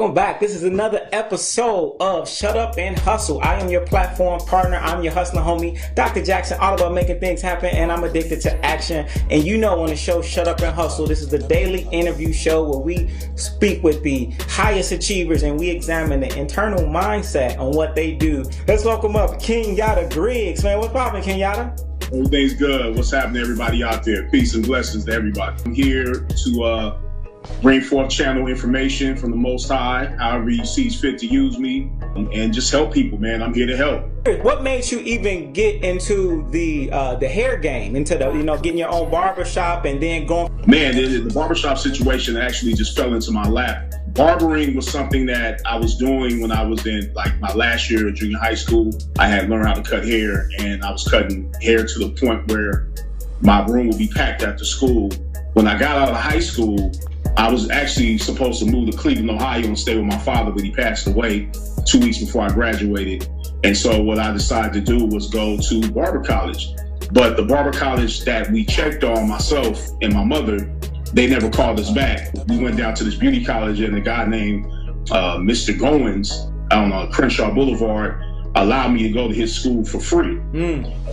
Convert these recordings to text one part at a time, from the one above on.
Welcome back. This is another episode of Shut Up and Hustle. I am your platform partner. I'm your hustler homie, Dr. Jackson, all about making things happen, and I'm addicted to action. And you know, on the show Shut Up and Hustle, this is the daily interview show where we speak with the highest achievers and we examine the internal mindset on what they do. Let's welcome up Kenyatta Griggs. Man, what's poppin', Kenyatta? Everything's good. What's happening, everybody out there? Peace and blessings to everybody. I'm here to bring forth channel information from the Most High, however He sees fit to use me, and just help people, man. I'm here to help. What made you even get into the hair game, into the getting your own barbershop and then going? Man, the barbershop situation actually just fell into my lap. Barbering was something that I was doing when I was in like my last year of junior high school. I had learned how to cut hair, and I was cutting hair to the point where my room would be packed after school. When I got out of high school, I was actually supposed to move to Cleveland, Ohio and stay with my father, but he passed away 2 weeks before I graduated. And so what I decided to do was go to barber college. But the barber college that we checked on, myself and my mother, they never called us back. We went down to this beauty college, and a guy named Mr. Goins on Crenshaw Boulevard allowed me to go to his school for free.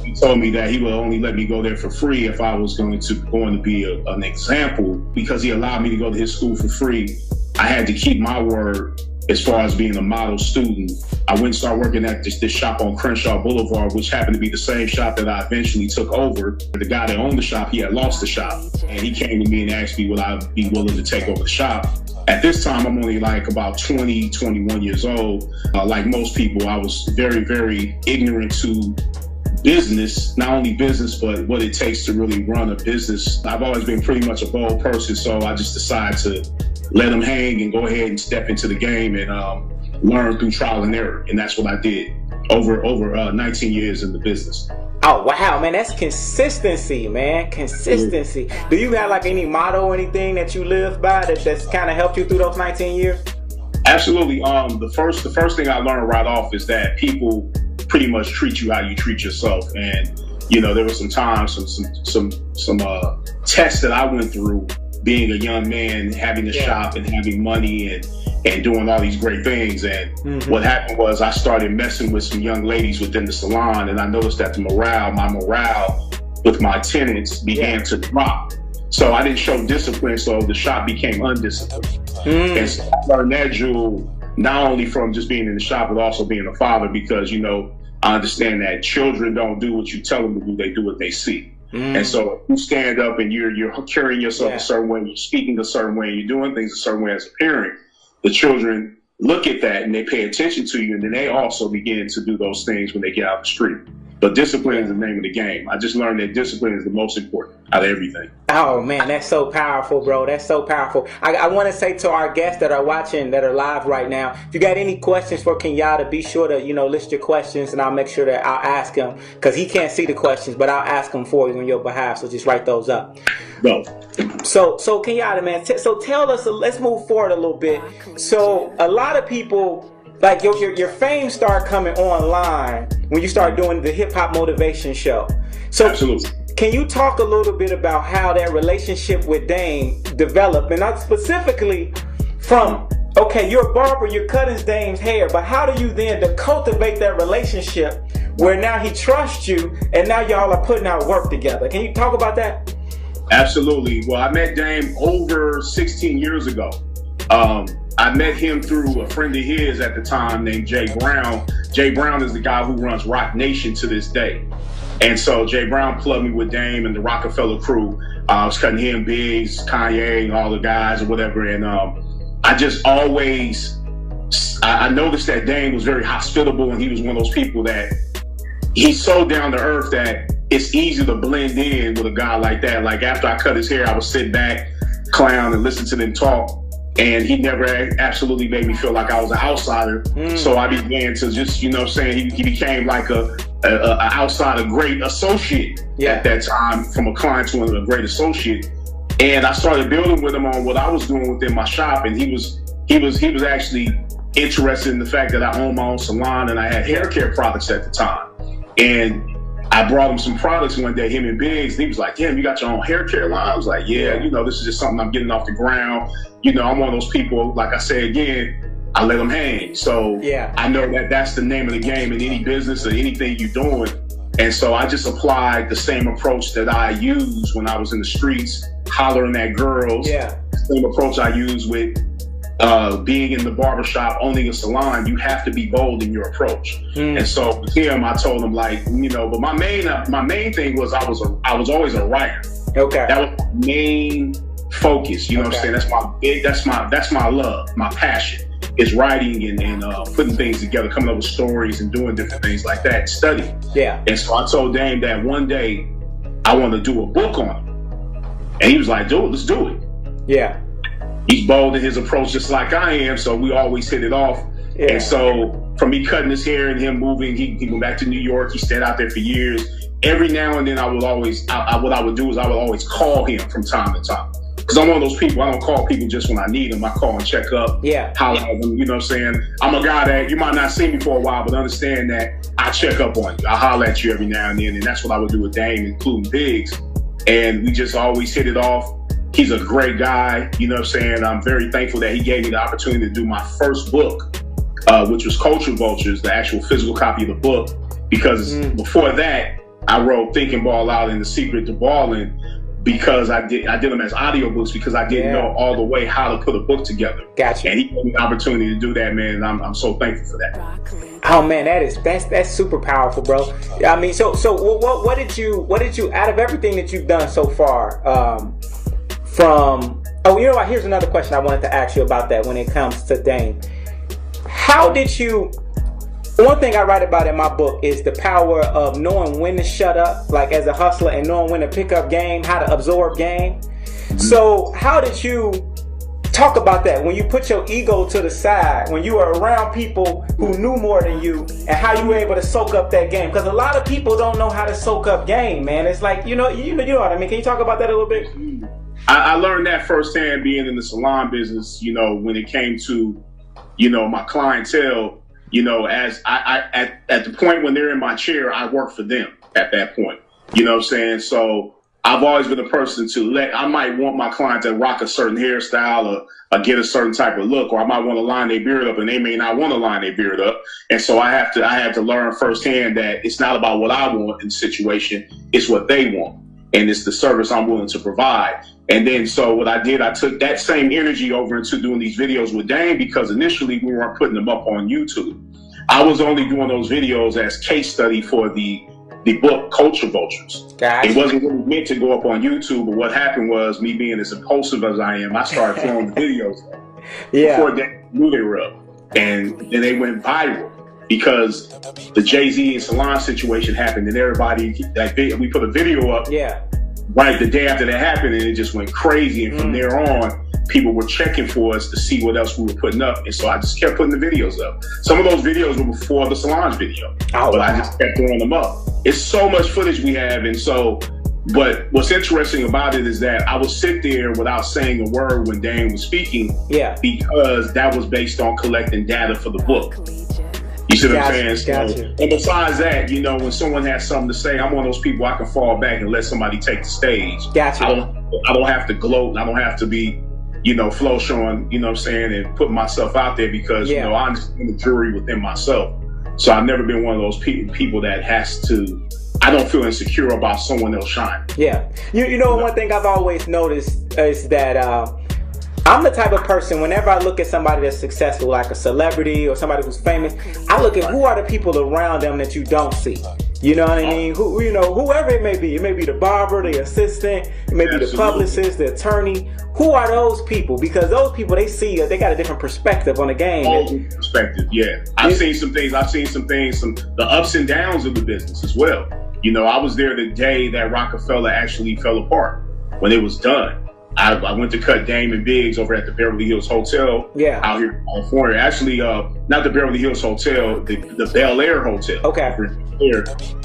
He told me that he would only let me go there for free if I was going to be an example. Because he allowed me to go to his school for free, I had to keep my word as far as being a model student. I went and started working at this shop on Crenshaw Boulevard, which happened to be the same shop that I eventually took over. The guy that owned the shop, he had lost the shop, and he came to me and asked me would I be willing to take over the shop. At this time, I'm only like about 20, 21 years old. Like most people, I was very, very ignorant to business, not only business, but what it takes to really run a business. I've always been pretty much a bold person, so I just decided to let them hang and go ahead and step into the game and learn through trial and error. And that's what I did over 19 years in the business. Oh, wow, man, that's consistency, man. Consistency. Do you have like any motto or anything that you live by that's kind of helped you through those 19 years? Absolutely. The first thing I learned right off is that people pretty much treat you how you treat yourself. And, there were some times, some tests that I went through being a young man, having a shop and having money and doing all these great things. And what happened was I started messing with some young ladies within the salon, and I noticed that my morale with my tenants began to drop. So I didn't show discipline, so the shop became undisciplined. And so I learned that, Jewel, not only from just being in the shop, but also being a father, because, I understand that children don't do what you tell them to do, they do what they see. And so if you stand up and you're carrying yourself a certain way, you're speaking a certain way, you're doing things a certain way as a parent, the children look at that and they pay attention to you, and then they also begin to do those things when they get out in the street. But discipline is the name of the game. I just learned that discipline is the most important out of everything. Oh, man, that's so powerful, bro. That's so powerful. I want to say to our guests that are watching, that are live right now, if you got any questions for Kenyatta, be sure to, list your questions, and I'll make sure that I'll ask him, because he can't see the questions, but I'll ask him for you on your behalf. So just write those up. Go. So Kenyatta, man, so tell us, let's move forward a little bit. So a lot of people, like your fame started coming online when you started doing the hip hop motivation show. So absolutely. Can you talk a little bit about how that relationship with Dame developed? And not specifically from, okay, you're a barber, you're cutting Dame's hair, but how do you then to cultivate that relationship where now he trusts you and now y'all are putting out work together? Can you talk about that? Absolutely. Well, I met Dame over 16 years ago. I met him through a friend of his at the time named Jay Brown. Jay Brown is the guy who runs Rock Nation to this day. And so Jay Brown plugged me with Dame and the Rockefeller crew. I was cutting him, Biggs, Kanye, and all the guys or whatever. And I just always, I noticed that Dame was very hospitable, and he was one of those people that he's so down to earth that it's easy to blend in with a guy like that. Like after I cut his hair, I would sit back, clown, and listen to them talk. And he never absolutely made me feel like I was an outsider. So I began to just, he became like a outsider, great associate at that time, from a client to a great associate. And I started building with him on what I was doing within my shop. And he was actually interested in the fact that I owned my own salon and I had hair care products at the time. And I brought him some products one day, him and Biggs, and he was like, damn, you got your own hair care line? I was like, yeah, this is just something I'm getting off the ground. I'm one of those people, like I say again, I let them hang. So Yeah. I know that that's the name of the game in any business or anything you're doing. And so I just applied the same approach that I used when I was in the streets, hollering at girls. Yeah. Same approach I used with being in the barbershop, owning a salon. You have to be bold in your approach. And so with him, I told him, like, you know, but my main thing was I was always a writer. Okay. That was my main focus. You know what I'm saying? That's my love, my passion is writing and putting things together, coming up with stories and doing different things like that, study. Yeah. And so I told Dame that one day I want to do a book on him. And he was like, dude, let's do it. Yeah. He's bold in his approach just like I am, so we always hit it off. Yeah. And so from me cutting his hair and him moving, he went back to New York. He stayed out there for years. Every now and then what I would do is I would always call him from time to time. Because I'm one of those people, I don't call people just when I need them. I call and check up, holler at them, you know what I'm saying? I'm a guy that you might not see me for a while, but understand that I check up on you. I holler at you every now and then, and that's what I would do with Dame, including Biggs. And we just always hit it off. He's a great guy, you know what I'm saying? I'm very thankful that he gave me the opportunity to do my first book, which was Culture Vultures, the actual physical copy of the book. Because before that, I wrote Think and Ball Out and The Secret to Balling, because I did them as audiobooks because I didn't know all the way how to put a book together. Gotcha. And he gave me the opportunity to do that, man, and I'm so thankful for that. Oh man, that's super powerful, bro. I mean, so what did you out of everything that you've done so far, you know what, here's another question I wanted to ask you about that when it comes to Dame. How did you, one thing I write about in my book is the power of knowing when to shut up, like as a hustler, and knowing when to pick up game, how to absorb game. So how did you talk about that when you put your ego to the side, when you were around people who knew more than you, and how you were able to soak up that game? Because a lot of people don't know how to soak up game, man. It's like, you know what I mean? Can you talk about that a little bit? I learned that firsthand being in the salon business, you know, when it came to, you know, my clientele. You know, as at the point when they're in my chair, I work for them at that point. You know what I'm saying? So I've always been a person I might want my client to rock a certain hairstyle or get a certain type of look, or I might want to line their beard up and they may not want to line their beard up. And so I had to learn firsthand that it's not about what I want in the situation, it's what they want. And it's the service I'm willing to provide. And then so what I did, I took that same energy over into doing these videos with Dame, because initially we weren't putting them up on YouTube. I was only doing those videos as case study for the book Culture Vultures. Gotcha. It wasn't really meant to go up on YouTube, but what happened was, me being as impulsive as I am, I started throwing the videos up before Dame knew they were up. And then they went viral. Because the Jay-Z and Salon situation happened, and everybody, we put a video up right the day after that happened, and it just went crazy. And from there on, people were checking for us to see what else we were putting up. And so I just kept putting the videos up. Some of those videos were before the Salons video, but I just kept throwing them up. It's so much footage we have. And so, but what's interesting about it is that I would sit there without saying a word when Dame was speaking, because that was based on collecting data for the book. You see what I'm saying? So, and besides that, you know, when someone has something to say, I'm one of those people I can fall back and let somebody take the stage. I don't have to gloat. I don't have to be, you know, flow showing, you know what I'm saying, and put myself out there, because, you know, I'm just in the jury within myself. So I've never been one of those people that has to, I don't feel insecure about someone else shining. Yeah. You know, one thing I've always noticed is that I'm the type of person, whenever I look at somebody that's successful, like a celebrity or somebody who's famous, I look at who are the people around them that you don't see. You know what I mean? Who, you know, whoever it may be. It may be the barber, the assistant, it may be the publicist, the attorney. Who are those people? Because those people, they got a different perspective on the game. Perspective, yeah. I've seen some things, the ups and downs of the business as well. You know, I was there the day that Rockefeller actually fell apart, when it was done. I went to cut Dame and Biggs over at the Beverly Hills Hotel out here in California. Actually, not the Beverly Hills Hotel, the Bel Air Hotel. Okay.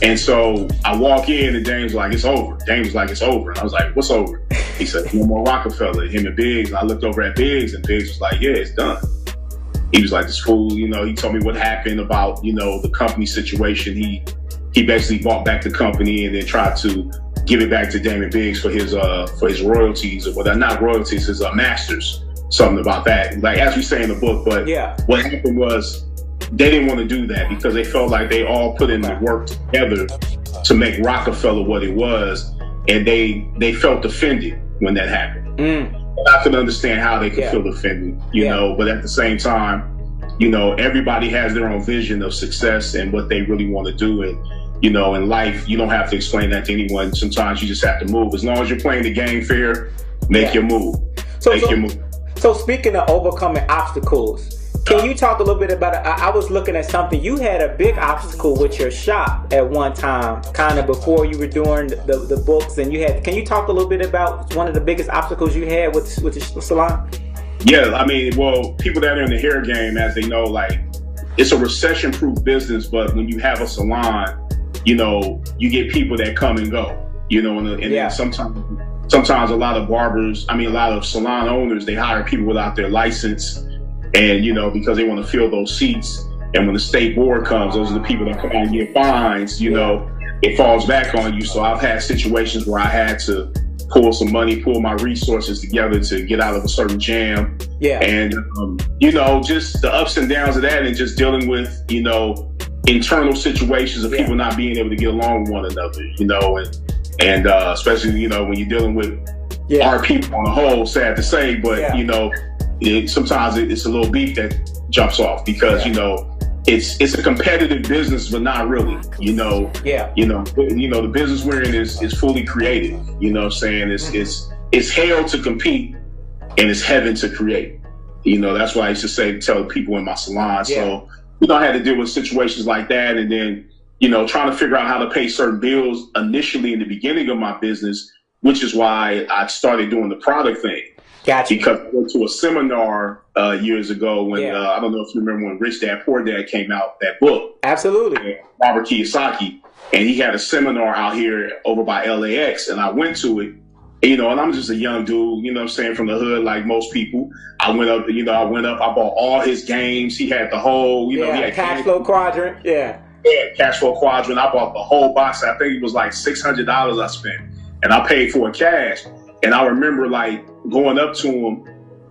And so I walk in and Dame's like, it's over. Dame's like, it's over. And I was like, what's over? He said, no more Rockefeller, him and Biggs. And I looked over at Biggs, and Biggs was like, yeah, it's done. He was like, this fool, you know, he told me what happened about, you know, the company situation. He basically bought back the company and then tried to give it back to Damon Biggs for his royalties, or whether not royalties, his masters something about that. Like, as we say in the book, but what happened was they didn't want to do that because they felt like they all put in the work together to make Rockefeller what it was, and they felt offended when that happened. And I could understand how they could feel offended, you know, but at the same time, you know, everybody has their own vision of success and what they really want to do. And, you know, in life, you don't have to explain that to anyone. Sometimes you just have to move. As long as you're playing the game fair, make your move. So speaking of overcoming obstacles, can you talk a little bit about it? I was looking at something. You had a big obstacle with your shop at one time, kind of before you were doing the books, and can you talk a little bit about one of the biggest obstacles you had with the salon? Yeah, I mean, well, people that are in the hair game, as they know, like, it's a recession-proof business, but when you have a salon, you know, you get people that come and go, you know, and then sometimes a lot of barbers, a lot of salon owners, they hire people without their license, and, you know, because they want to fill those seats. And when the state board comes, those are the people that come out and get fines, you know, it falls back on you. So I've had situations where I had to pull some money, pull my resources together to get out of a certain jam. And, you know, just the ups and downs of that, and just dealing with, you know, internal situations of people not being able to get along with one another, you know, and especially, you know, when you're dealing with our people on the whole, sad to say, but, you know, sometimes it's a little beef that jumps off because, you know, it's a competitive business, but not really, you know. You know, the business we're in is fully creative. You know what I'm saying? It's hell to compete and it's heaven to create. You know, that's what I used to say, tell people in my salon. So, you know, I had to deal with situations like that, and then, you know, trying to figure out how to pay certain bills initially in the beginning of my business, which is why I started doing the product thing. Gotcha. Because I went to a seminar years ago when, I don't know if you remember when Rich Dad Poor Dad came out, that book. Absolutely. Robert Kiyosaki. And he had a seminar out here over by LAX, and I went to it, you know, and I'm just a young dude, you know what I'm saying, from the hood like most people. I went up, I bought all his games. He had the whole, you know, he had cash flow quadrant. Cash flow quadrant. I bought the whole box. I think it was like $600 I spent, and I paid for it cash. And I remember like going up to him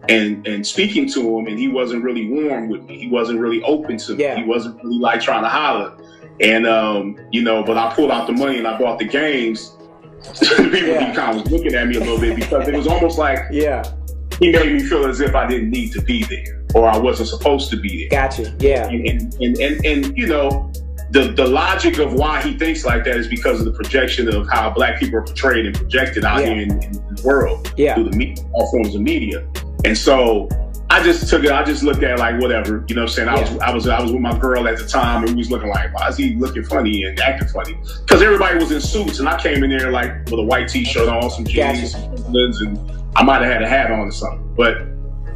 and speaking to him, and he wasn't really warm with me. He wasn't really open to me. He wasn't really like trying to holler. And, you know, but I pulled out the money and I bought the games. People kind of was looking at me a little bit because it was almost like he made me feel as if I didn't need to be there or I wasn't supposed to be there. Gotcha. And you know, the logic of why he thinks like that is because of the projection of how Black people are portrayed and projected out here in the world through the media, all forms of media. And so I just took it. I just looked at it like whatever, you know what I'm saying? I was with my girl at the time, and we was looking like, why is he looking funny and acting funny? Because everybody was in suits, and I came in there like with a white T-shirt on, some jeans, and I might have had a hat on or something. But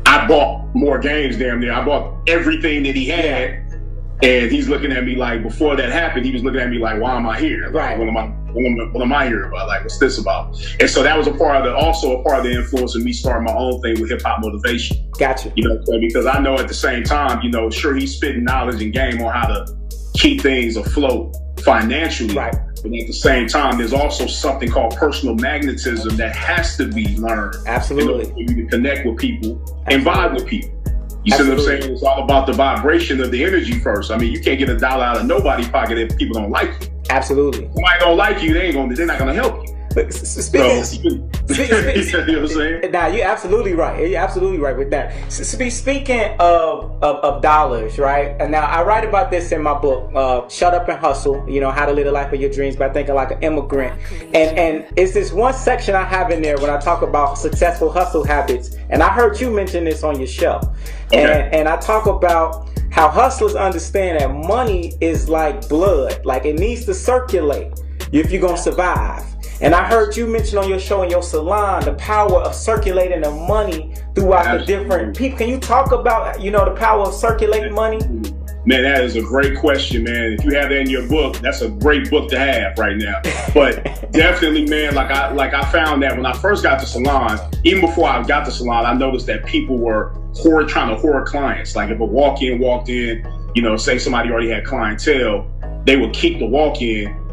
I bought more games damn near. I bought everything that he had. And he's looking at me like, before that happened, he was looking at me like, why am I here? Like, what am I here about? Like, what's this about? And so that was also a part of the influence of me starting my own thing with Hip Hop Motivation. Gotcha. You know, because I know at the same time, you know, sure, he's spitting knowledge and game on how to keep things afloat financially. But at the same time, there's also something called personal magnetism that has to be learned. Absolutely. You can connect with people and vibe with people. You see what I'm saying? It's all about the vibration of the energy first. I mean, you can't get $1 out of nobody's pocket if people don't like you. Absolutely. If somebody don't like you, they're not gonna help you. But you know what I'm saying? Nah, you're absolutely right. You're absolutely right with that. Speaking of dollars, right? And now I write about this in my book, Shut Up and Hustle, you know, how to live the life of your dreams by thinking like an immigrant. And it's this one section I have in there when I talk about successful hustle habits. And I heard you mention this on your show. And I talk about how hustlers understand that money is like blood. Like it needs to circulate if you're going to survive. And I heard you mention on your show in your salon the power of circulating the money throughout the different people. Can you talk about, you know, the power of circulating money? Man, that is a great question, man. If you have that in your book, that's a great book to have right now. But definitely, man, like I found that when I first got to salon, even before I got to salon, I noticed that people were trying to hoard clients. Like if a walk-in walked in, you know, say somebody already had clientele, they would keep the walk-in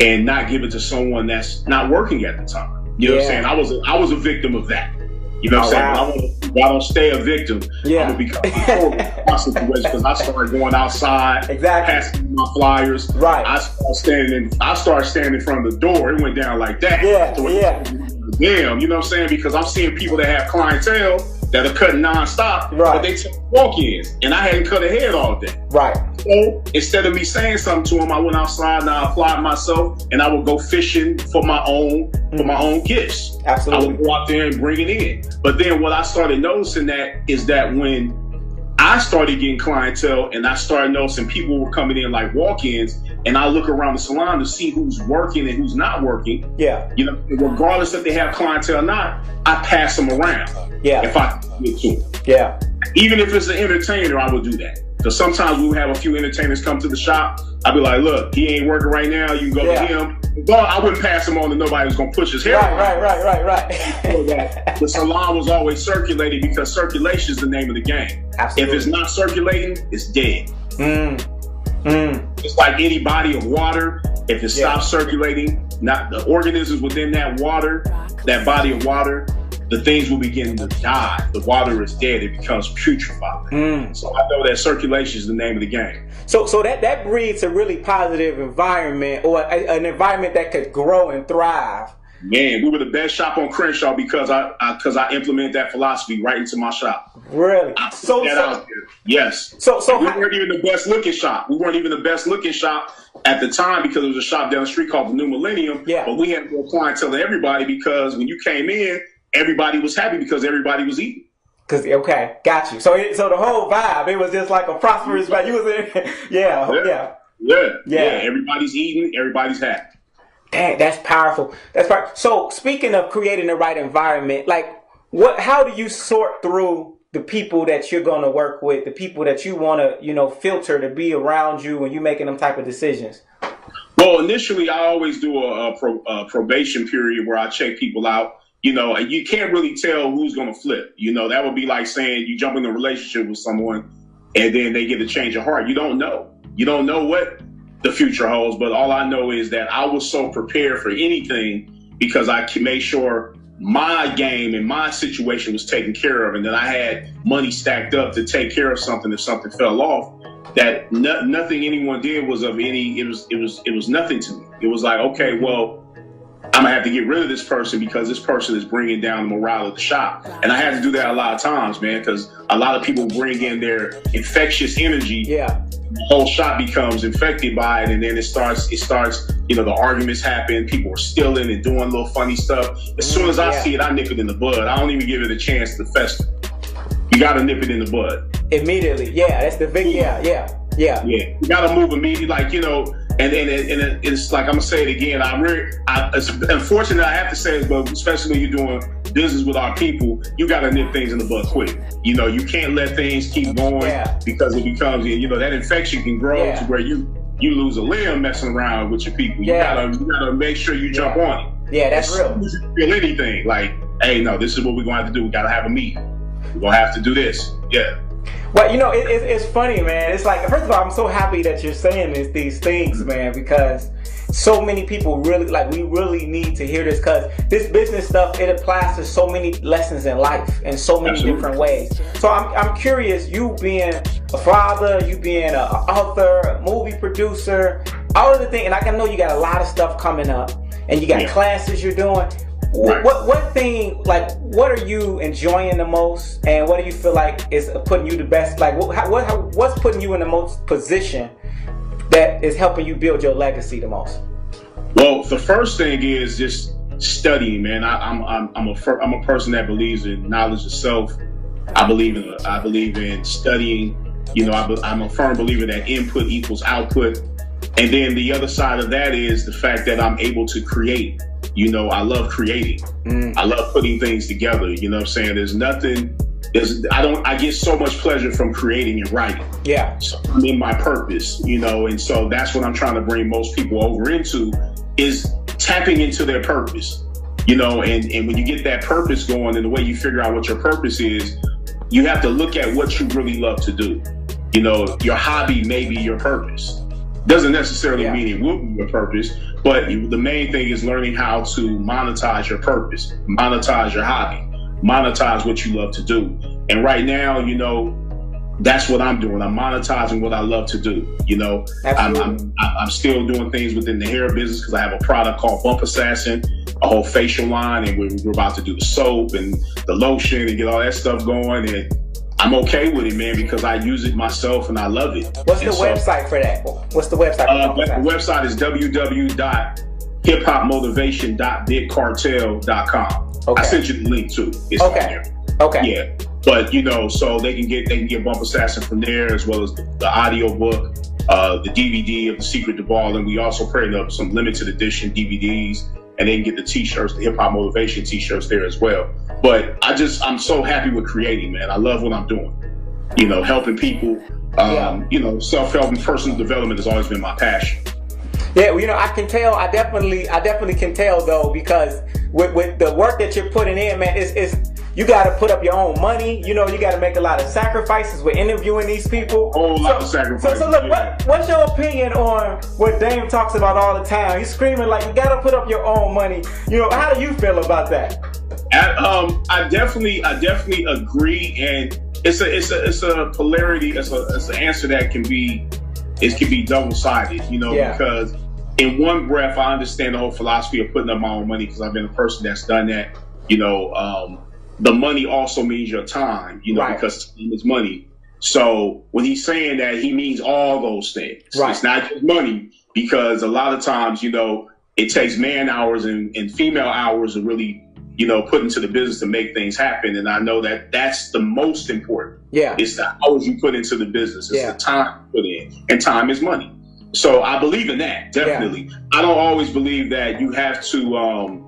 and not give it to someone that's not working at the time. You know what I'm saying? I was a victim of that. You know what I'm saying? I don't stay a victim, Yeah. I'm gonna become a my situation because I started going outside, Exactly. passing my flyers. Right. I started standing in front of the door. It went down like that. Yeah. So Yeah. damn, you know what I'm saying? Because I'm seeing people that have clientele that are cutting nonstop, Right. but they take walk-ins, and I hadn't cut a head all day. Right. So instead of me saying something to them, I went outside and I applied myself, and I would go fishing for my own gifts. Absolutely. I would go out there and bring it in. But then what I started noticing is that when I started getting clientele and I started noticing people were coming in like walk-ins, and I look around the salon to see who's working and who's not working. Yeah. You know, regardless if they have clientele or not, I pass them around. Yeah. If I can get to them. Yeah. Even if it's an entertainer, I would do that. Because sometimes we would have a few entertainers come to the shop. I'd be like, look, he ain't working right now. You can go to him. But I wouldn't pass him on to nobody who's going to push his hair. Right. The salon was always circulating because circulation is the name of the game. Absolutely. If it's not circulating, it's dead. It's like any body of water. If it stops circulating, not the organisms within that water, that body of water, the things will begin to die. The water is dead. It becomes putrefied. So I know that circulation is the name of the game. So that breeds a really positive environment, or an environment that could grow and thrive. Man, we were the best shop on Crenshaw because I implemented that philosophy right into my shop. Really? I put that out there. Yes. So we weren't even the best looking shop. We weren't even the best looking shop at the time because it was a shop down the street called the New Millennium. Yeah. But we had more clientele than everybody because when you came in, everybody was happy because everybody was eating. Okay, got you. So the whole vibe, it was just like a prosperous vibe. You was in, yeah. Everybody's eating, everybody's happy. Dang, that's powerful. So speaking of creating the right environment, like how do you sort through the people that you're going to work with, the people that you want to, filter to be around you when you're making them type of decisions? Well, initially, I always do a probation period where I check people out. You can't really tell who's going to flip. That would be like saying you jump in a relationship with someone and then they get a change of heart. You don't know. You don't know what the future holds, but all I know is that I was so prepared for anything because I made sure my game and my situation was taken care of, and that I had money stacked up to take care of something if something fell off. That nothing anyone did was of any. It was nothing to me. It was like, okay, well, I'm gonna have to get rid of this person because this person is bringing down the morale of the shop. And I had to do that a lot of times, man, because a lot of people bring in their infectious energy. Yeah. The whole shop becomes infected by it, and then it starts, the arguments happen, people are stealing and doing little funny stuff. As soon as I see it, I nip it in the bud. I don't even give it a chance to fester. You gotta nip it in the bud. Immediately. Yeah, that's the big, yeah. You gotta move immediately, and it's like, I'm gonna say it again. It's unfortunate I have to say it, but especially when you're doing business with our people, you gotta nip things in the bud quick. You can't let things keep going because it becomes, that infection can grow to where you lose a limb messing around with your people. You gotta make sure you jump on it. Yeah, that's real. As soon as you feel anything like, hey, no, this is what we're going to have to do. We gotta have a meeting. We're gonna have to do this. Yeah. Well, it's funny, man. It's like, first of all, I'm so happy that you're saying these things, man, because so many people we really need to hear this, because this business stuff, it applies to so many lessons in life in so many different ways. So I'm curious, you being a father, you being an author, a movie producer, all of the things, and I know you got a lot of stuff coming up, and you got classes you're doing. Right. What thing, what are you enjoying the most, and what do you feel like is putting you the best? Like, what's putting you in the most position that is helping you build your legacy the most? Well, the first thing is just studying, man. I'm a person that believes in knowledge of self. I believe in studying. I'm a firm believer that input equals output, and then the other side of that is the fact that I'm able to create. I love creating. I love putting things together. You know what I'm saying? I get so much pleasure from creating and writing. Yeah. So I'm in my purpose, and so that's what I'm trying to bring most people over into, is tapping into their purpose, and when you get that purpose going, and the way you figure out what your purpose is, you have to look at what you really love to do. Your hobby may be your purpose. Doesn't necessarily mean it will be your purpose, but the main thing is learning how to monetize your purpose, monetize your hobby. monetize what you love to do. And right now, you know, that's what I'm doing. I'm monetizing what I love to do. You know, I'm still doing things within the hair business because I have a product called Bump Assassin, a whole facial line, and we're about to do the soap and the lotion and get all that stuff going. And I'm okay with it, man, because I use it myself and I love it. What's the website for that? What's the website? The website is www.hiphopmotivation.bigcartel.com. Okay. I sent you the link too. It's on there. Okay. Yeah. But you know, so they can get Bump Assassin from there, as well as the audio book, the DVD of The Secret to Ball, and we also printed up some limited edition DVDs, and they can get the t-shirts, the Hip Hop Motivation t-shirts there as well. But I'm so happy with creating, man. I love what I'm doing. You know, helping people. You know, self-help and personal development has always been my passion. Yeah, well, you know, I can tell. I definitely can tell though, because with the work that you're putting in, man, it's you got to put up your own money. You know, you got to make a lot of sacrifices with interviewing these people. A lot of sacrifices. So look, what's your opinion on what Dame talks about all the time? He's screaming like you got to put up your own money. You know, how do you feel about that? I definitely agree, and it's a polarity. It's an answer that can be double-sided. You know, because in one breath, I understand the whole philosophy of putting up my own money because I've been a person that's done that. You know, the money also means your time, you know, because time is money. So when he's saying that, he means all those things. Right. It's not just money, because a lot of times, you know, it takes man hours and female hours to really, you know, put into the business to make things happen. And I know that that's the most important. Yeah. It's the hours you put into the business. It's the time you put in. And time is money. So I believe in that, definitely. Yeah. I don't always believe that you have to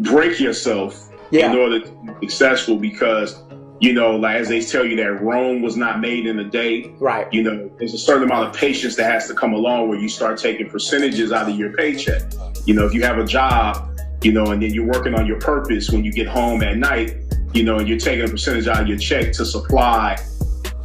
break yourself in order to be successful, because, you know, like as they tell you that Rome was not made in a day. Right. You know, there's a certain amount of patience that has to come along where you start taking percentages out of your paycheck. You know, if you have a job, you know, and then you're working on your purpose when you get home at night, you know, and you're taking a percentage out of your check to supply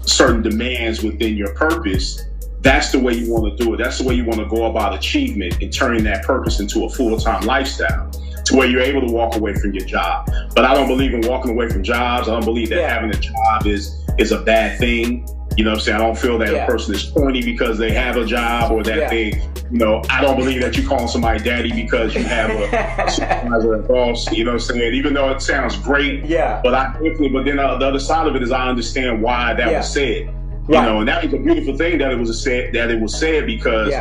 certain demands within your purpose, that's the way you want to do it. That's the way you want to go about achievement and turning that purpose into a full-time lifestyle, to where you're able to walk away from your job. But I don't believe in walking away from jobs. I don't believe that having a job is a bad thing. You know what I'm saying? I don't feel that a person is corny because they have a job, or that they, you know, I don't believe that you calling somebody daddy because you have a supervisor or boss, you know what I'm saying? Even though it sounds great, but but then the other side of it is I understand why that was said. You know, and that was a beautiful thing that it was said because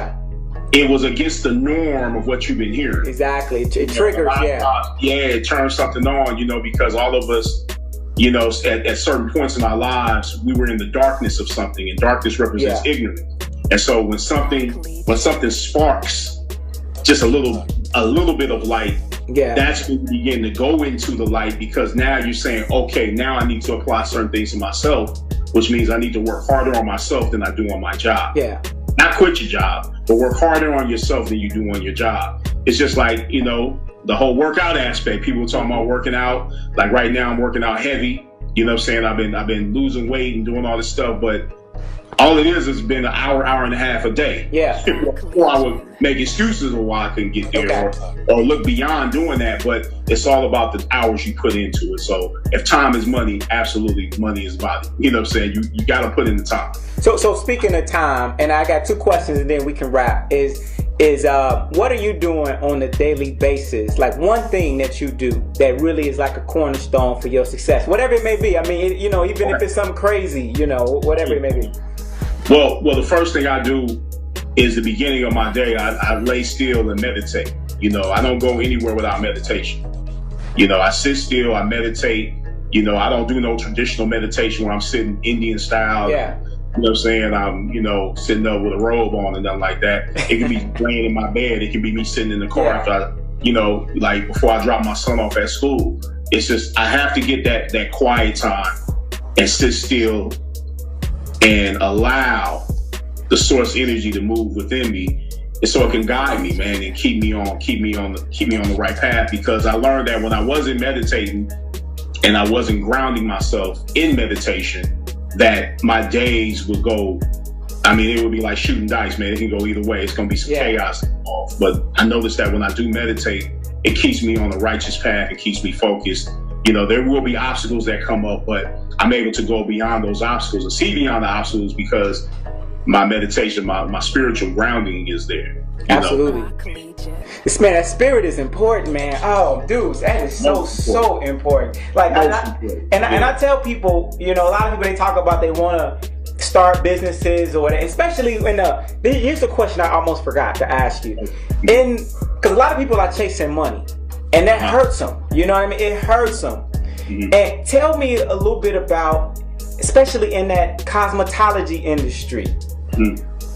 it was against the norm of what you've been hearing. Exactly. It triggers, it turns something on, you know, because all of us, you know, at certain points in our lives, we were in the darkness of something, and darkness represents ignorance. And so when something sparks just a little bit of light, that's when you begin to go into the light, because now you're saying, okay, now I need to apply certain things to myself, which means I need to work harder on myself than I do on my job. Yeah. Not quit your job, but work harder on yourself than you do on your job. It's just like, you know, the whole workout aspect. People talking about working out. Like right now I'm working out heavy. You know what I'm saying? I've been losing weight and doing all this stuff, but all it is has been an hour and a half a day. Yeah. Or I would make excuses of why I couldn't get there, or look beyond doing that. But it's all about the hours you put into it. So if time is money, absolutely money is money. You know what I'm saying? You got to put in the time. So speaking of time, and I got two questions and then we can wrap, is what are you doing on a daily basis? Like one thing that you do that really is like a cornerstone for your success, whatever it may be. I mean, you know, even if it's something crazy, you know, whatever it may be. Well, the first thing I do is the beginning of my day. I lay still and meditate. You know, I don't go anywhere without meditation. You know, I sit still, I meditate. You know, I don't do no traditional meditation where I'm sitting Indian style. Yeah. You know what I'm saying? I'm, you know, sitting up with a robe on and nothing like that. It can be laying in my bed. It can be me sitting in the car after I, you know, like before I drop my son off at school. It's just, I have to get that quiet time and sit still and allow the source energy to move within me, and so it can guide me, man, and keep me on the right path. Because I learned that when I wasn't meditating and I wasn't grounding myself in meditation, that my days would go, I mean, it would be like shooting dice, man. It can go either way. It's going to be some chaos involved. But I noticed that when I do meditate, it keeps me on the righteous path. It keeps me focused. You know, there will be obstacles that come up, but I'm able to go beyond those obstacles and see beyond the obstacles because my meditation, my spiritual grounding is there. Absolutely. This man, that spirit is important, man. Oh, dudes, that is so important. Like, and I tell people, you know, a lot of people, they talk about they want to start businesses or whatever, especially when here's a question I almost forgot to ask you. Because a lot of people are chasing money, and that hurts them. You know what I mean? It hurts them. And tell me a little bit about, especially in that cosmetology industry,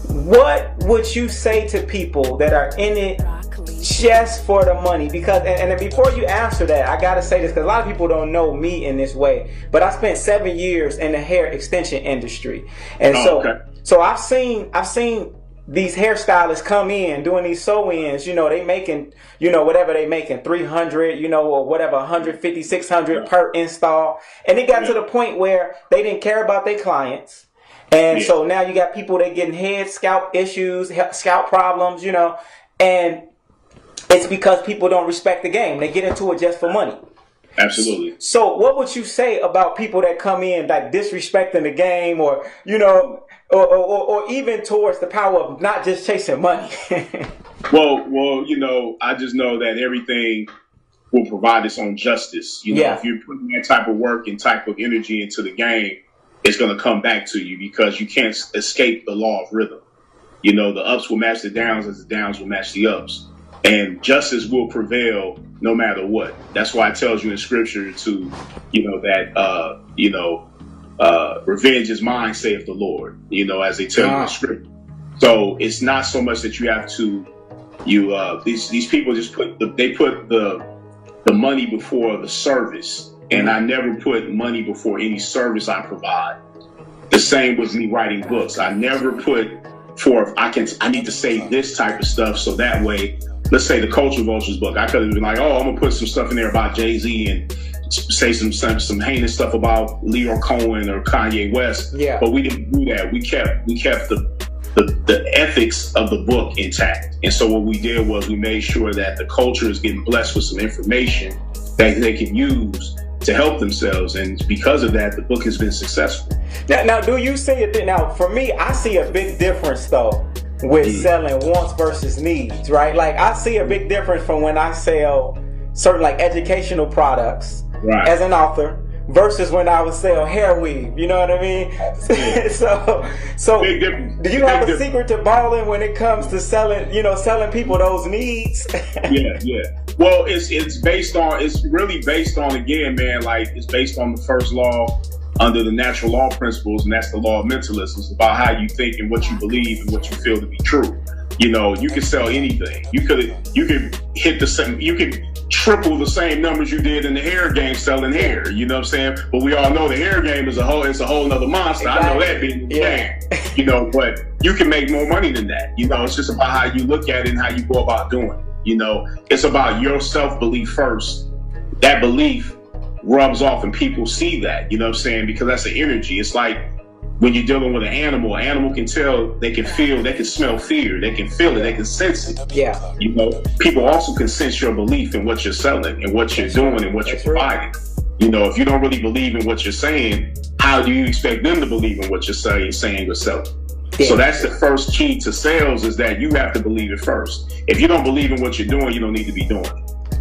what would you say to people that are in it just for the money? Because, and before you answer that, I gotta say this, because a lot of people don't know me in this way, but I spent 7 years in the hair extension industry, and so I've seen these hairstylists come in doing these sew-ins. You know, they making, you know, whatever they making, 300, you know, or whatever, 150, 600 per install, and it got to the point where they didn't care about their clients. And so now you got people that getting head scalp issues, scalp problems, you know, and it's because people don't respect the game. They get into it just for money. Absolutely. So what would you say about people that come in like disrespecting the game, or, you know, or even towards the power of not just chasing money? well, you know, I just know that everything will provide its own justice. You know, if you're putting that type of work and type of energy into the game, it's going to come back to you because you can't escape the law of rhythm. You know, the ups will match the downs as the downs will match the ups. And justice will prevail no matter what. That's why it tells you in scripture to, you know, that, revenge is mine, saith the Lord, you know, as they tell you in scripture. So it's not so much that you have to, these people just put the money before the service. And I never put money before any service I provide. The same with me writing books. I never put forth, I need to say this type of stuff so that way, let's say the Culture Vultures book, I could have been like, oh, I'm gonna put some stuff in there about Jay-Z and say some heinous stuff about Leo Cohen or Kanye West. But we didn't do that. We kept the ethics of the book intact. And so what we did was we made sure that the culture is getting blessed with some information that they can use to help themselves, and because of that, the book has been successful. Now, do you see it? Now, for me, I see a big difference though with selling wants versus needs, right? Like, I see a big difference from when I sell certain like educational products as an author versus when I would sell hair weave. You know what I mean? So big difference. Do you have a secret to balling when it comes to selling people those needs? Yeah. Well, it's really based on, again, man, like it's based on the first law under the natural law principles, and that's the law of mentalism. It's about how you think and what you believe and what you feel to be true. You know, you can sell anything. You could hit the same, you could triple the same numbers you did in the hair game selling hair. You know what I'm saying? But we all know the hair game is a whole nother monster. Exactly. I know that being the game. You know, but you can make more money than that. You know, it's just about how you look at it and how you go about doing it. You know, it's about your self-belief first. That belief rubs off and people see that, you know what I'm saying? Because that's the energy. It's like when you're dealing with an animal can tell, they can feel, they can smell fear, they can feel it, they can sense it. Yeah. You know, people also can sense your belief in what you're selling and what you're doing and what you're providing. You know, if you don't really believe in what you're saying, how do you expect them to believe in what you're saying or selling? So that's the first key to sales, is that you have to believe it first. If you don't believe in what you're doing, you don't need to be doing it.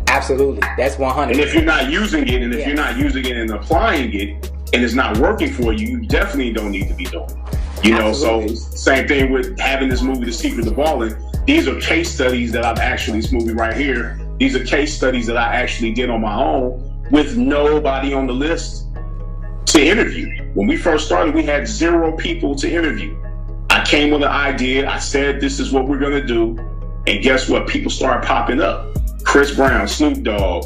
Absolutely. That's 100. And if you're not using it, and if you're not using it and applying it, and it's not working for you, you definitely don't need to be doing it. You know, so same thing with having this movie, The Secret to Balling. These are case studies that this movie right here, these are case studies that I actually did on my own with nobody on the list to interview. When we first started, we had 0 people to interview. I came with an idea. I said, this is what we're going to do. And guess what? People started popping up. Chris Brown, Snoop Dogg.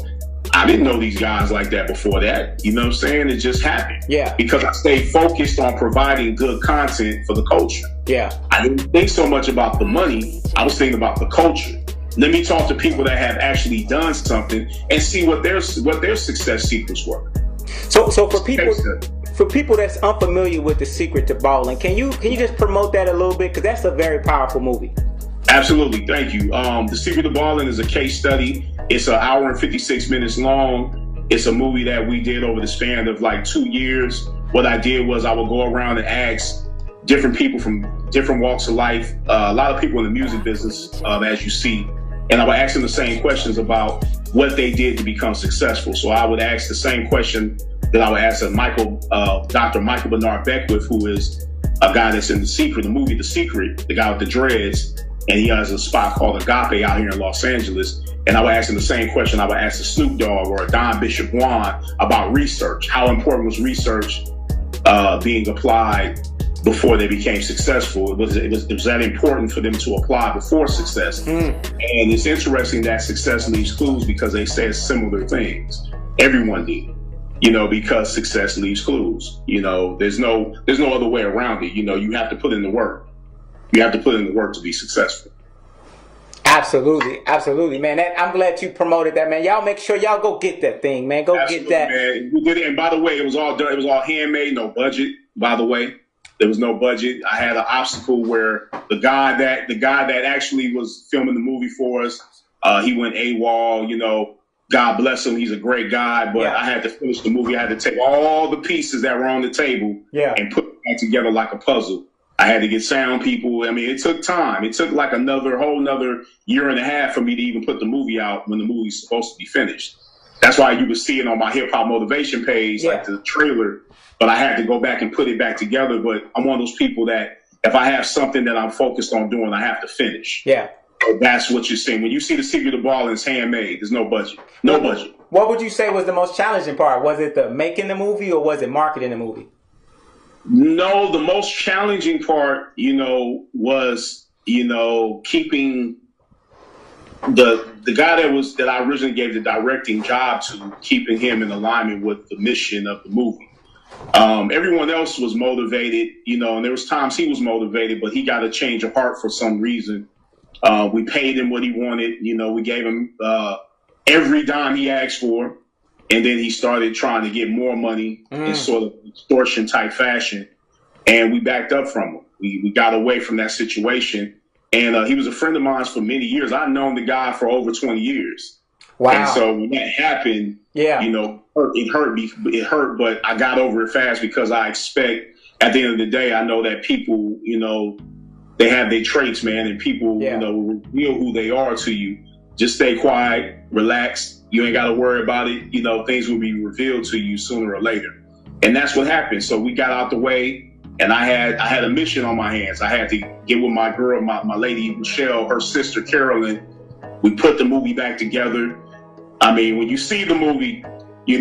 I didn't know these guys like that before that. You know what I'm saying? It just happened. Yeah. Because I stayed focused on providing good content for the culture. Yeah. I didn't think so much about the money. I was thinking about the culture. Let me talk to people that have actually done something and see what their success secrets were. So for people that's unfamiliar with The Secret to Balling, can you just promote that a little bit? Because that's a very powerful movie. Absolutely. Thank you. The Secret to Balling is a case study It's an hour and 56 minutes long. It's a movie that we did over the span of like 2 years. What I did was I would go around and ask different people from different walks of life, a lot of people in the music business, as you see, and I would ask them the same questions about what they did to become successful. So I would ask the same question that I would ask Dr. Michael Bernard Beckwith, who is a guy that's in the movie The Secret, the guy with the dreads, and he has a spot called Agape out here in Los Angeles. And I would ask him the same question I would ask a Snoop Dogg or a Don Bishop Juan about research. How important was research being applied before they became successful? It was that important for them to apply before success. And it's interesting that success leaves clues because they said similar things. Everyone did, because success leaves clues. There's no other way around it. You have to put in the work. You have to put in the work to be successful. Absolutely, man. I'm glad you promoted that, man. Y'all make sure y'all go get that thing, man. Get that. Man. We did it, and by the way, it was all done. It was all handmade, no budget. By the way, there was no budget. I had an obstacle where the guy that actually was filming the movie for us, he went AWOL. God bless him. He's a great guy, but I had to finish the movie. I had to take all the pieces that were on the table and put it back together like a puzzle. I had to get sound people. I mean, it took time. It took like whole another year and a half for me to even put the movie out when the movie's supposed to be finished. That's why you would see it on my hip hop motivation page, like the trailer. But I had to go back and put it back together. But I'm one of those people that if I have something that I'm focused on doing, I have to finish. Yeah. So that's what you're seeing. When you see The Secret of the Ball, it's handmade. There's no budget. No budget. What would you say was the most challenging part? Was it the making the movie or was it marketing the movie? No, the most challenging part, was, keeping the guy that I originally gave the directing job to, keeping him in alignment with the mission of the movie. Everyone else was motivated, and there was times he was motivated, but he got a change of heart for some reason. We paid him what he wanted. We gave him every dime he asked for. And then he started trying to get more money in sort of extortion type fashion. And we backed up from him. We got away from that situation. And he was a friend of mine for many years. I've known the guy for over 20 years. Wow. And so when that happened, it hurt me. It hurt, but I got over it fast because I expect at the end of the day, I know that people, they have their traits, man. And people, reveal who they are to you. Just stay quiet, relax. You ain't got to worry about it. Things will be revealed to you sooner or later. And that's what happened. So we got out the way, and I had a mission on my hands. I had to get with my girl, my lady, Michelle, her sister, Carolyn. We put the movie back together. I mean, when you see the movie, a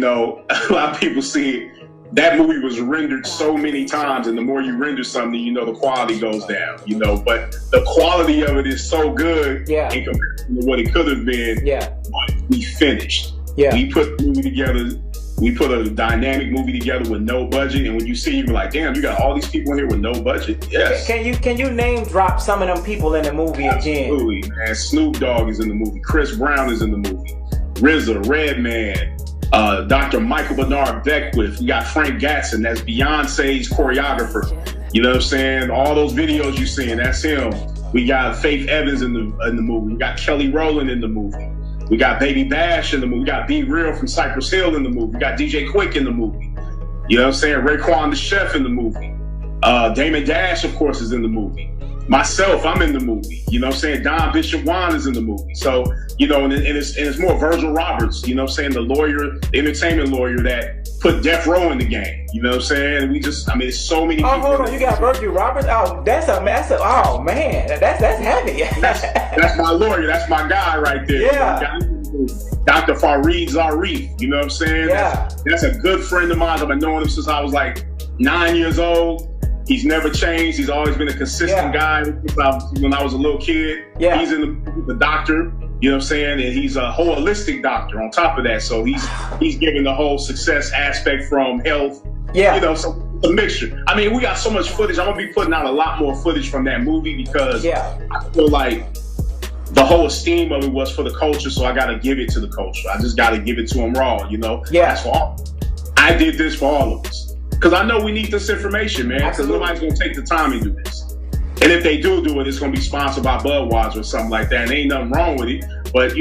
lot of people see it. That movie was rendered so many times, and the more you render something, the quality goes down, But the quality of it is so good in comparison to what it could have been. But we finished. We put the movie together. We put a dynamic movie together with no budget, and when you see, you're like, damn, you got all these people in here with no budget. Yes. Can you name drop some of them people in the movie again? Absolutely, man. Snoop Dogg is in the movie. Chris Brown is in the movie. RZA, Redman. Dr. Michael Bernard Beckwith. We got Frank Gatson, that's Beyonce's choreographer. You know what I'm saying? All those videos you seeing, that's him. We got Faith Evans in the movie. We got Kelly Rowland in the movie. We got Baby Bash in the movie. We got Be Real from Cypress Hill in the movie. We got DJ Quick in the movie. You know what I'm saying? Raekwon the Chef in the movie. Damon Dash, of course, is in the movie. Myself, I'm in the movie. You know what I'm saying? Don Bishop Juan is in the movie. So, and it's more Virgil Roberts, you know what I'm saying? The lawyer, the entertainment lawyer that put Death Row in the game. You know what I'm saying? It's so many people. Hold on, you got Virgil Roberts? Oh, that's heavy. That's my lawyer. That's my guy right there. Yeah. Dr. Fareed Zarif, you know what I'm saying? Yeah. That's a good friend of mine. I've been knowing him since I was like 9 years old. He's never changed. He's always been a consistent guy when I was a little kid. Yeah. He's in the doctor, you know what I'm saying? And he's a holistic doctor on top of that. So he's giving the whole success aspect from health. Yeah. So a mixture. I mean, we got so much footage. I'm going to be putting out a lot more footage from that movie because I feel like the whole esteem of it was for the culture. So I got to give it to the culture. I just got to give it to them raw, Yeah. That's for all. I did this for all of us. Because I know we need this information, man. Because nobody's going to take the time and do this. And if they do it, it's going to be sponsored by Budweiser or something like that. And ain't nothing wrong with it. But,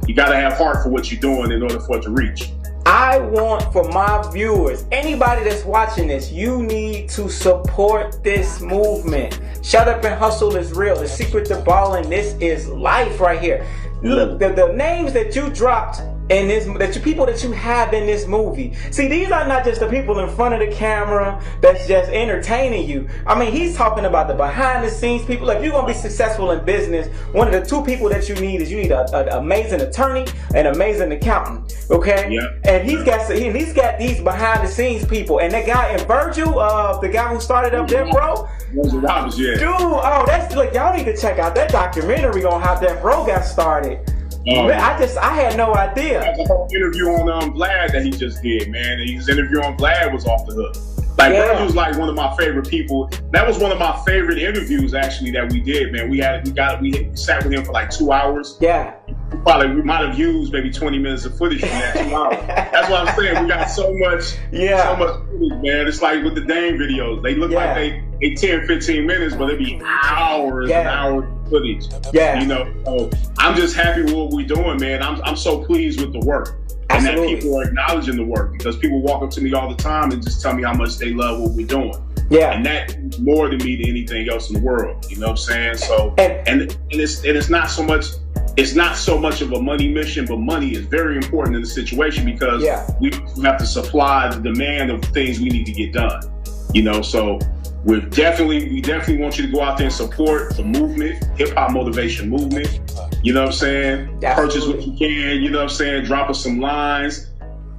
you got to have heart for what you're doing in order for it to reach. I want for my viewers, anybody that's watching this, you need to support this movement. Shut Up and Hustle is real. The secret to balling, this is life right here. Look, the names that you dropped in this, the people that you have in this movie. See, these are not just the people in front of the camera that's just entertaining you. I mean, he's talking about the behind the scenes people. If you're going to be successful in business, one of the two people that you need is you need an amazing attorney and an amazing accountant. Okay? Yeah. And he's got these behind the scenes people. And that guy in Virgil, the guy who started up Death Row. Robbins, yeah. Dude, that's, look, y'all need to check out that documentary on how Death Row got started. I had no idea. The whole interview on Vlad that he just did, man. And his interview on Vlad was off the hook. Like, Virgil was like one of my favorite people. That was one of my favorite interviews actually that we did, man. We sat with him for like 2 hours. Yeah. We might have used maybe 20 minutes of footage from that 2 hours. That's what I'm saying. We got so much footage, man. It's like with the Dame videos. They look like they 10, 15 minutes, but it'd be hours and hours of footage. Yeah. You know, so I'm just happy with what we're doing, man. I'm so pleased with the work. And that people are acknowledging the work, because people walk up to me all the time and just tell me how much they love what we're doing. Yeah. And that means more to me than anything else in the world. You know what I'm saying? So and it's not so much of a money mission, but money is very important in the situation, because we have to supply the demand of things we need to get done. You know, so we definitely want you to go out there and support the movement, hip hop motivation movement. You know what I'm saying? Purchase what you can, you know what I'm saying? Drop us some lines.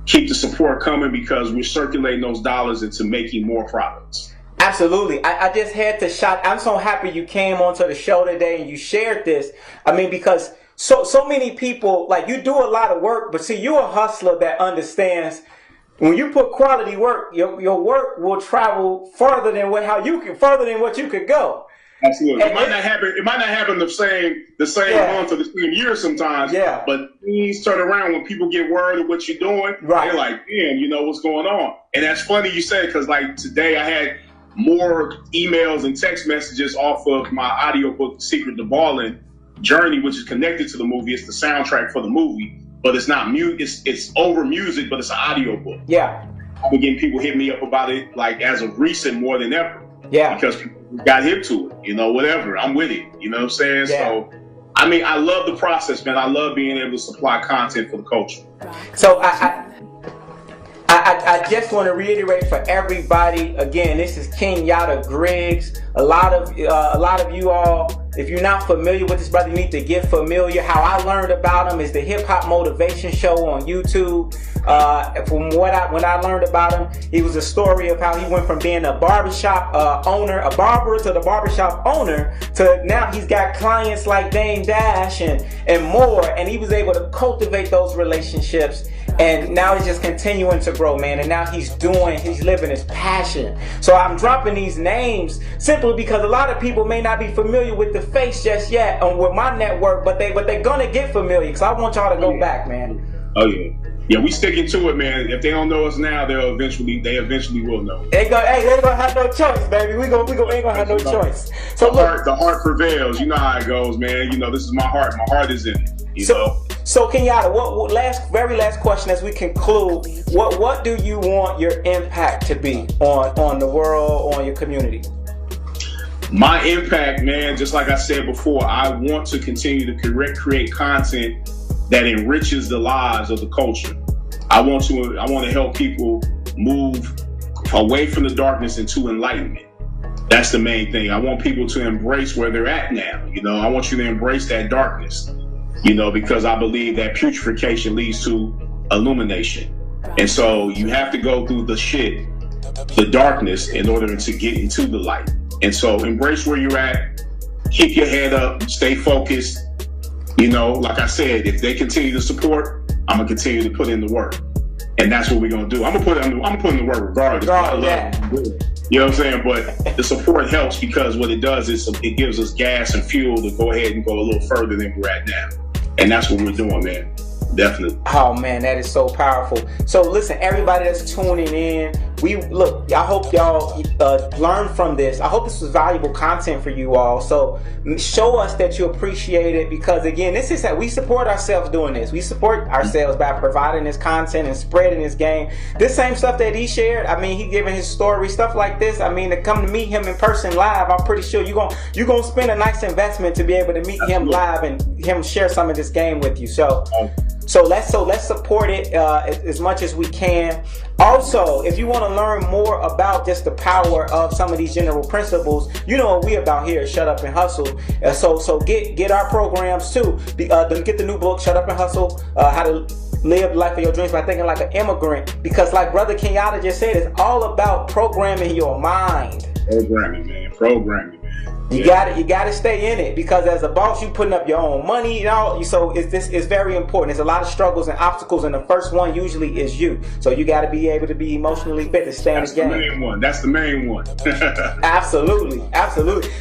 Keep the support coming, because we're circulating those dollars into making more profits. Absolutely. I just had to shout. I'm so happy you came onto the show today and you shared this. I mean, because so many people, like, you do a lot of work, but see, you're a hustler that understands when you put quality work, your work will travel further than what you could go. Absolutely. It might not happen the same month or the same year sometimes. Yeah. But things turn around when people get word of what you're doing. Right. They're like, man, you know what's going on. And that's funny you say, because like today I had more emails and text messages off of my audiobook, Secret to Ballin' Journey, which is connected to the movie. It's the soundtrack for the movie, but it's not it's over music, but it's an audiobook. Yeah. I've been getting people hit me up about it, like, as of recent, more than ever. Yeah. Because people got hip to it, you know, whatever. I'm with it. You know what I'm saying? Yeah. So, I mean, I love the process, man. I love being able to supply content for the culture. So I just want to reiterate for everybody, again, this is Kenyatta Griggs. A lot of you all, if you're not familiar with this brother, you need to get familiar. How I learned about him is the Hip Hop Motivation Show on YouTube. When I learned about him, it was a story of how he went from being a barbershop barber to the barbershop owner, to now he's got clients like Dame Dash and more, and he was able to cultivate those relationships. And now he's just continuing to grow, man. And now he's living his passion. So I'm dropping these names simply because a lot of people may not be familiar with the face just yet with my network, but they're gonna get familiar, because I want y'all to go back, man. Oh yeah. Yeah, we sticking to it, man. If they don't know us now, they eventually will know. They gonna have no choice, baby. We ain't gonna have no choice. So the heart prevails. You know how it goes, man. You know, this is my heart. My heart is in it. You know? So Kenyatta, very last question as we conclude. What do you want your impact to be on the world, on your community? My impact, man, just like I said before, I want to continue to create content that enriches the lives of the culture. I want to help people move away from the darkness into enlightenment. That's the main thing. I want people to embrace where they're at now. You know, I want you to embrace that darkness, you know, because I believe that putrefaction leads to illumination. And so you have to go through the darkness in order to get into the light. And so embrace where you're at, keep your head up, stay focused. You know, like I said, if they continue to support, I'm gonna continue to put in the work, and that's what we're gonna do. I'm gonna put in the work regardless. You know what I'm saying? But the support helps, because what it does is it gives us gas and fuel to go ahead and go a little further than we're at now, and that's what we're doing, man. Definitely. Oh man, that is so powerful. So listen, everybody that's tuning in, I hope y'all learn from this. I hope this was valuable content for you all. So show us that you appreciate it, because again, this is that we support ourselves doing this. We support ourselves by providing this content and spreading this game. This same stuff that he shared, I mean, he giving his story, stuff like this. I mean, to come to meet him in person live, I'm pretty sure you're gonna spend a nice investment to be able to meet him live and him share some of this game with you. So let's support it as much as we can. Also, if you want to learn more about just the power of some of these general principles, you know what we about here at Shut Up and Hustle. So get our programs too. Get the new book, Shut Up and Hustle, How to Live the Life of Your Dreams by Thinking Like an Immigrant. Because like Brother Kenyatta just said, it's all about programming your mind. Programming, man. Programming. You got to stay in it, because as a boss, you putting up your own money and all. So it's very important. There's a lot of struggles and obstacles, and the first one usually is you. So you got to be able to be emotionally fit to stay in the game. That's the main one. Absolutely.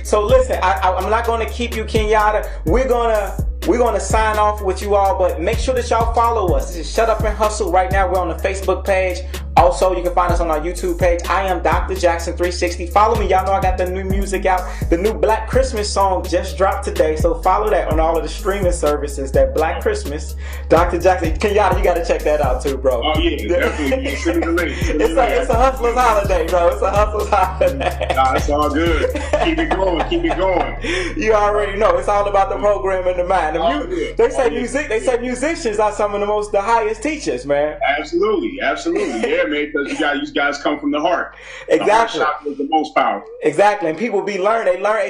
So listen, I'm not going to keep you, Kenyatta. We're gonna sign off with you all, but make sure that y'all follow us. This is Shut Up and Hustle. Right now, we're on the Facebook page. Also, you can find us on our YouTube page. I am Dr. Jackson 360. Follow me. Y'all know I got the new music out. The new Black Christmas song just dropped today. So follow that on all of the streaming services. That Black Christmas. Dr. Jackson. Kenyatta, you got to check that out too, bro. Oh, yeah. Definitely. Send me the link. It's a hustler's holiday, bro. It's a hustler's holiday. Nah, it's all good. Keep it going. You already know. It's all about the program and the mind. They say musicians are some of the highest teachers, man. Absolutely. Yeah, man, because you guys come from the heart. Exactly. The heart chakra is the most powerful. Exactly. And people they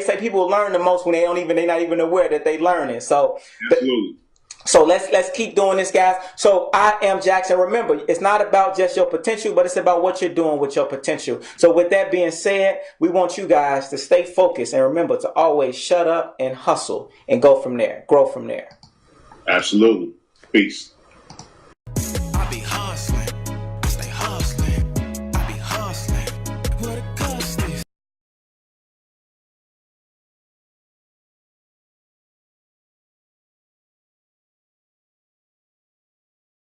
say people learn the most when they're not even aware that they learning. So absolutely. So let's keep doing this, guys. So I am Jackson. Remember, it's not about just your potential, but it's about what you're doing with your potential. So with that being said, we want you guys to stay focused and remember to always shut up and hustle and go from there, grow from there. Absolutely. Peace.